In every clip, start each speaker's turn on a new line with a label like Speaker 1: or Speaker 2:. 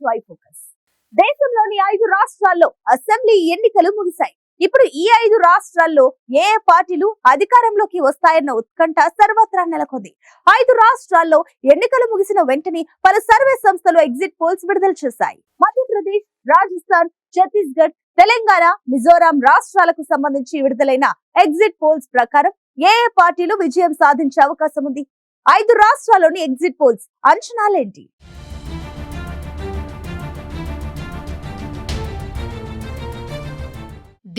Speaker 1: Why focus. దేశంలోని 5 రాష్ట్రాల్లో assembly ఎన్నికలు ముగిశాయి. ఇప్పుడు ఈ 5 రాష్ట్రాల్లో ఏ పార్టీలు అధికారంలోకి వస్తాయన్న ఉత్కంఠ సర్వత్రా నెలకొంది. 5 రాష్ట్రాల్లో ఎన్నికలు ముగిసిన వెంటనే పలు సర్వే సంస్థలు ఎగ్జిట్ పోల్స్ విడుదల చేశాయి. మధ్యప్రదేశ్, రాజస్థాన్, ఛత్తీస్గఢ్, తెలంగాణ, మిజోరాం రాష్ట్రాలకు సంబంధించి విడుదలైన ఎగ్జిట్ పోల్స్ ప్రకారం ఏ పార్టీలు విజయం సాధించే అవకాశం ఉంది? 5 రాష్ట్రాల్లోని ఎగ్జిట్ పోల్స్ అంచనాలేంటి?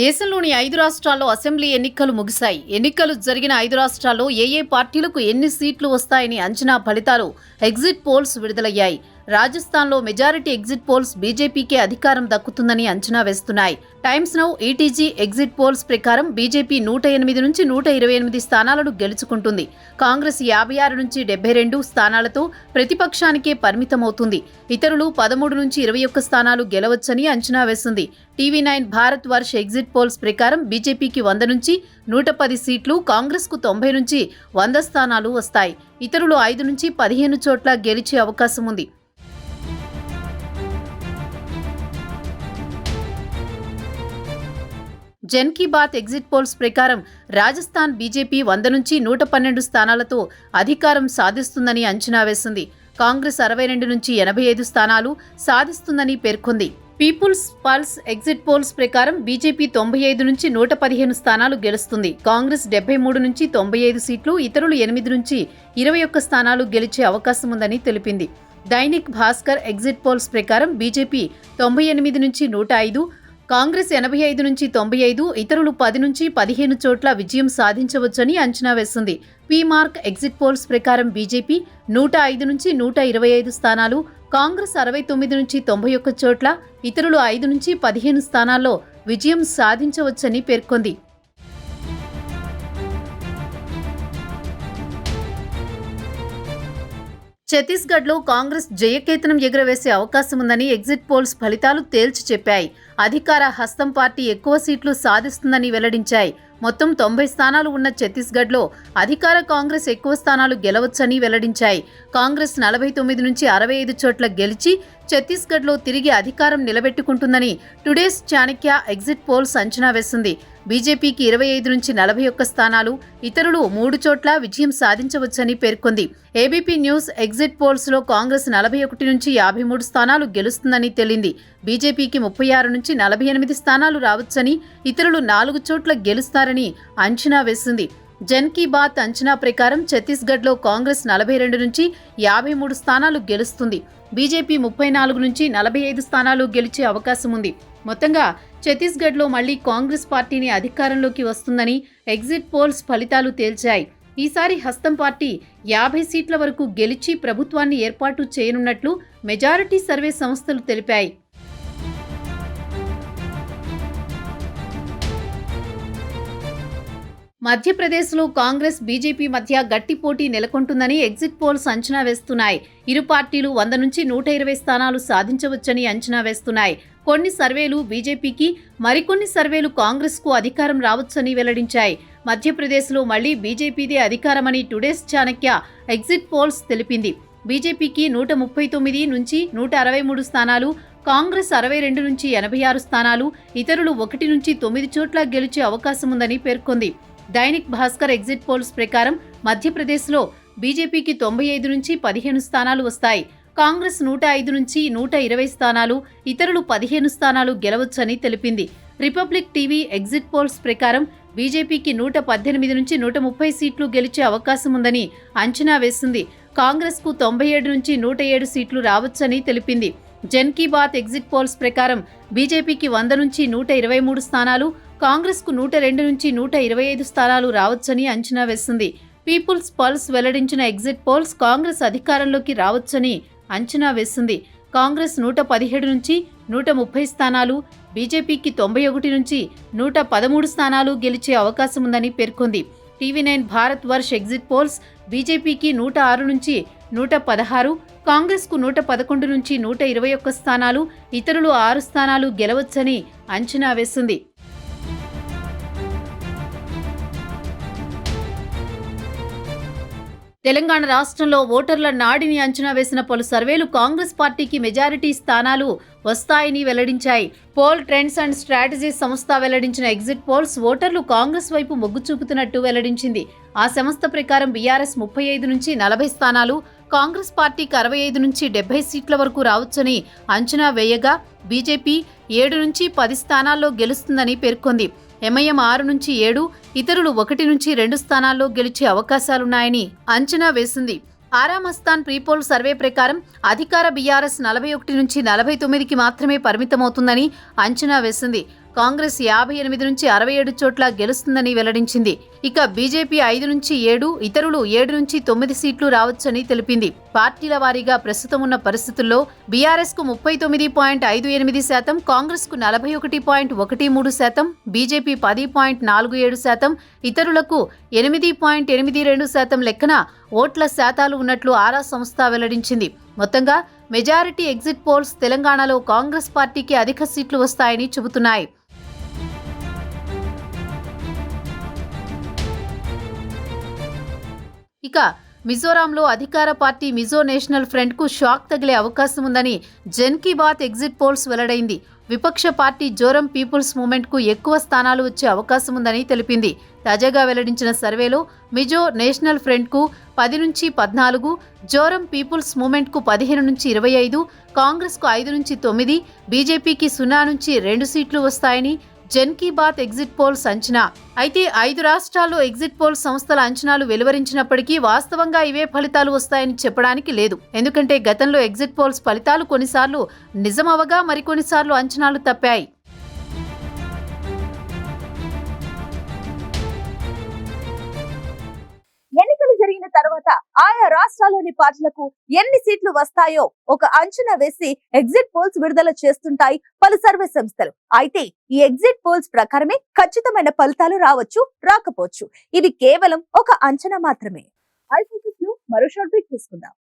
Speaker 2: దేశంలోని 5 రాష్ట్రాల్లో అసెంబ్లీ ఎన్నికలు ముగిశాయి. ఎన్నికలు జరిగిన 5 రాష్ట్రాల్లో ఏ పార్టీలకు ఎన్ని సీట్లు వస్తాయని అంచనా ఫలితాలు ఎగ్జిట్ పోల్స్ విడుదలయ్యాయి. రాజస్థాన్లో మెజారిటీ ఎగ్జిట్ పోల్స్ బీజేపీకే అధికారం దక్కుతుందని అంచనా వేస్తున్నాయి. Times now ETG exit polls ప్రకారం బీజేపీ 108 నుంచి 128 స్థానాలను గెలుచుకుంటుంది. కాంగ్రెస్ 56 నుంచి 72 స్థానాలతో ప్రతిపక్షానికే పరిమితమవుతుంది. ఇతరులు 13 నుంచి 21 స్థానాలు గెలవచ్చని అంచనా వేసింది. టీవీ9 భారత్ వర్ష్ ఎగ్జిట్ పోల్స్ ప్రకారం బీజేపీకి 100 నుంచి 110 సీట్లు, కాంగ్రెస్కు 90 నుంచి 100 స్థానాలు వస్తాయి. ఇతరులు 5 నుంచి 15 చోట్ల గెలిచే అవకాశం ఉంది. జన్ కీ బాత్ ఎగ్జిట్ పోల్స్ ప్రకారం రాజస్థాన్ బీజేపీ 100 నుంచి 112 స్థానాలతో అధికారం సాధిస్తుందని అంచనా వేసింది. కాంగ్రెస్ 62 నుంచి 85 స్థానాలు సాధిస్తుందని పేర్కొంది. పీపుల్స్ పల్స్ ఎగ్జిట్ పోల్స్ ప్రకారం బీజేపీ 95 నుంచి 115 స్థానాలు గెలుస్తుంది. కాంగ్రెస్ 73 నుంచి 95 సీట్లు, ఇతరులు 8 నుంచి 21 స్థానాలు గెలిచే అవకాశం ఉందని తెలిపింది. దైనిక్ భాస్కర్ ఎగ్జిట్ పోల్స్ ప్రకారం బీజేపీ 98 నుంచి 105, కాంగ్రెస్ 85 నుంచి 95, ఇతరులు 10 నుంచి 15 చోట్ల విజయం సాధించవచ్చని అంచనా వేసింది. పీమార్క్ ఎగ్జిట్ పోల్స్ ప్రకారం బీజేపీ 105 నుంచి 125 స్థానాలు, కాంగ్రెస్ 69 నుంచి 91 చోట్ల, ఇతరులు 5 నుంచి 15 స్థానాల్లో విజయం సాధించవచ్చని పేర్కొంది. ఛత్తీస్గఢ్లో కాంగ్రెస్ జయకేతనం ఎగురవేసే అవకాశం ఉందని ఎగ్జిట్ పోల్స్ ఫలితాలు తేల్చి చెప్పాయి. అధికార హస్తం పార్టీ ఎక్కువ సీట్లు సాధిస్తుందని వెల్లడించాయి. మొత్తం 90 స్థానాలు ఉన్న ఛత్తీస్గఢ్లో అధికార కాంగ్రెస్ ఎక్కువ స్థానాలు గెలవచ్చని వెల్లడించాయి. కాంగ్రెస్ 49 నుంచి 65 చోట్ల గెలిచి ఛత్తీస్గఢ్లో తిరిగి అధికారం నిలబెట్టుకుంటుందని టుడేస్ చాణక్య ఎగ్జిట్ పోల్స్ అంచనా వేసింది. బీజేపీకి 25 నుంచి 41 స్థానాలు, ఇతరులు 3 చోట్ల విజయం సాధించవచ్చని పేర్కొంది. ఏబీపీ న్యూస్ ఎగ్జిట్ పోల్స్లో కాంగ్రెస్ 41 నుంచి 53 స్థానాలు గెలుస్తుందని తేలింది. బీజేపీకి 36 నుంచి 48 స్థానాలు రావచ్చని, ఇతరులు 4 చోట్ల గెలుస్తారని అంచనా వేసింది. జన్ కీ బాత్ అంచనా ప్రకారం ఛత్తీస్గఢ్లో కాంగ్రెస్ 42 నుంచి 53 స్థానాలు గెలుస్తుంది. బీజేపీ 34 నుంచి 45 స్థానాలు గెలిచే అవకాశం ఉంది. మొత్తంగా ఛత్తీస్గఢ్లో మళ్లీ కాంగ్రెస్ పార్టీని అధికారంలోకి వస్తుందని ఎగ్జిట్ పోల్స్ ఫలితాలు తేల్చాయి. ఈసారి హస్తం పార్టీ 50 సీట్ల వరకు గెలిచి ప్రభుత్వాన్ని ఏర్పాటు చేయనున్నట్లు మెజారిటీ సర్వే సంస్థలు తెలిపాయి. మధ్యప్రదేశ్లో కాంగ్రెస్ బీజేపీ మధ్య గట్టి పోటీ నెలకొంటుందని ఎగ్జిట్ పోల్స్ అంచనా వేస్తున్నాయి. ఇరు పార్టీలు 100 నుంచి 120 స్థానాలు సాధించవచ్చని అంచనా వేస్తున్నాయి. కొన్ని సర్వేలు బీజేపీకి, మరికొన్ని సర్వేలు కాంగ్రెస్కు అధికారం రావచ్చని వెల్లడించాయి. మధ్యప్రదేశ్లో మళ్లీ బీజేపీదే అధికారమని టుడేస్ చాణక్య ఎగ్జిట్ పోల్స్ తెలిపింది. బీజేపీకి 139 నుంచి 163 స్థానాలు, కాంగ్రెస్ 62 నుంచి 86 స్థానాలు, ఇతరులు 1 నుంచి 9 చోట్ల గెలిచే అవకాశం ఉందని పేర్కొంది. దైనిక్ భాస్కర్ ఎగ్జిట్ పోల్స్ ప్రకారం మధ్యప్రదేశ్లో బీజేపీకి 95 నుంచి 15 స్థానాలు వస్తాయి. కాంగ్రెస్ 105 నుంచి 120 స్థానాలు, ఇతరులు 15 స్థానాలు గెలవచ్చని తెలిపింది. రిపబ్లిక్ టీవీ ఎగ్జిట్ పోల్స్ ప్రకారం బీజేపీకి 118 నుంచి 130 సీట్లు గెలిచే అవకాశం ఉందని అంచనా వేసింది. కాంగ్రెస్కు 97 నుంచి 107 సీట్లు రావచ్చని తెలిపింది. జన్ కీ బాత్ ఎగ్జిట్ పోల్స్ ప్రకారం బీజేపీకి 100 నుంచి 123 స్థానాలు, కాంగ్రెస్కు 102 నుంచి 125 స్థానాలు రావచ్చని అంచనా వేసింది. పీపుల్స్ పల్స్ వెల్లడించిన ఎగ్జిట్ పోల్స్ కాంగ్రెస్ అధికారంలోకి రావచ్చని అంచనా వేసింది. కాంగ్రెస్ 117 నుంచి 130 స్థానాలు, బీజేపీకి 91 నుంచి 113 స్థానాలు గెలిచే అవకాశం ఉందని పేర్కొంది. టీవీ9 భారత్ వర్ష్ ఎగ్జిట్ పోల్స్ బీజేపీకి 106 నుంచి 116, కాంగ్రెస్కు 111 నుంచి 121 స్థానాలు, ఇతరులు 6 స్థానాలు గెలవచ్చని అంచనా వేసింది. తెలంగాణ రాష్ట్రంలో ఓటర్ల నాడిని అంచనా వేసిన పలు సర్వేలు కాంగ్రెస్ పార్టీకి మెజారిటీ స్థానాలు వస్తాయని వెల్లడించాయి. పోల్ ట్రెండ్స్ అండ్ స్ట్రాటజీస్ సంస్థ వెల్లడించిన ఎగ్జిట్ పోల్స్ ఓటర్లు కాంగ్రెస్ వైపు మొగ్గు చూపుతున్నట్టు వెల్లడించింది. ఆ సంస్థ ప్రకారం బీఆర్ఎస్ 35 నుంచి 40 స్థానాలు, కాంగ్రెస్ పార్టీకి 65 నుంచి 70 సీట్ల వరకు రావచ్చని అంచనా వేయగా బీజేపీ 7 నుంచి 10 స్థానాల్లో గెలుస్తుందని పేర్కొంది. ఎంఐఎం 6 నుంచి 7, ఇతరులు 1 నుంచి 2 స్థానాల్లో గెలిచే అవకాశాలున్నాయని అంచనా వేసింది. ఆరామస్థాన్ ప్రీపోల్ సర్వే ప్రకారం అధికార బీఆర్ఎస్ 41 నుంచి 49కి మాత్రమే పరిమితమవుతుందని అంచనా వేసింది. కాంగ్రెస్ 58 నుంచి 67 చోట్ల గెలుస్తుందని వెల్లడించింది. ఇక బీజేపీ 5 నుంచి 7, ఇతరులు 7 నుంచి 9 సీట్లు రావచ్చని తెలిపింది. పార్టీల వారీగా ప్రస్తుతం ఉన్న పరిస్థితుల్లో బీఆర్ఎస్ కు 39.58%, కాంగ్రెస్ కు 41.13%, బీజేపీ 10.47%, ఇతరులకు 8.82% లెక్కన ఓట్ల శాతాలు ఉన్నట్లు ఆరా సంస్థ వెల్లడించింది. మొత్తంగా మెజారిటీ ఎగ్జిట్ పోల్స్ తెలంగాణలో కాంగ్రెస్ పార్టీకి అధిక సీట్లు వస్తాయని చెబుతున్నాయి. ఇక మిజోరాంలో అధికార పార్టీ మిజో నేషనల్ ఫ్రంట్ కు షాక్ తగిలే అవకాశం ఉందని జన్ కీ బాత్ ఎగ్జిట్ పోల్స్ వెల్లడైంది. విపక్ష పార్టీ జోరం పీపుల్స్ మూవ్మెంట్ కు ఎక్కువ స్థానాలు వచ్చే అవకాశం ఉందని తెలిపింది. తాజాగా వెల్లడించిన సర్వేలో మిజో నేషనల్ ఫ్రంట్ కు 10 నుంచి 14, జోరం పీపుల్స్ మూవ్మెంట్ కు 15 నుంచి 25, కాంగ్రెస్ కు 5 నుంచి 9, బీజేపీకి 0 నుంచి 2 సీట్లు వస్తాయని జన్ కీ బాత్ ఎగ్జిట్ పోల్స్ అంచనా. అయితే 5 రాష్ట్రాల్లో ఎగ్జిట్ పోల్స్ సంస్థల అంచనాలు వెలువరించినప్పటికీ వాస్తవంగా ఇవే ఫలితాలు వస్తాయని చెప్పడానికి లేదు. ఎందుకంటే గతంలో ఎగ్జిట్ పోల్స్ ఫలితాలు కొన్నిసార్లు నిజమవగా మరికొన్నిసార్లు అంచనాలు తప్పాయి.
Speaker 1: ఎన్నికలు జరిగిన తర్వాత ఆయా రాష్ట్రాల్లోని పార్టీలకు ఎన్ని సీట్లు వస్తాయో ఒక అంచనా వేసి ఎగ్జిట్ పోల్స్ విడుదల చేస్తుంటాయి పలు సర్వే సంస్థలు. అయితే ఈ ఎగ్జిట్ పోల్స్ ప్రకారమే ఖచ్చితమైన ఫలితాలు రావచ్చు, రాకపోవచ్చు. ఇవి కేవలం ఒక అంచనా మాత్రమే. ఐ ఫోకస్ లో మరో షార్ట్ బ్రేక్ తీసుకుందాం.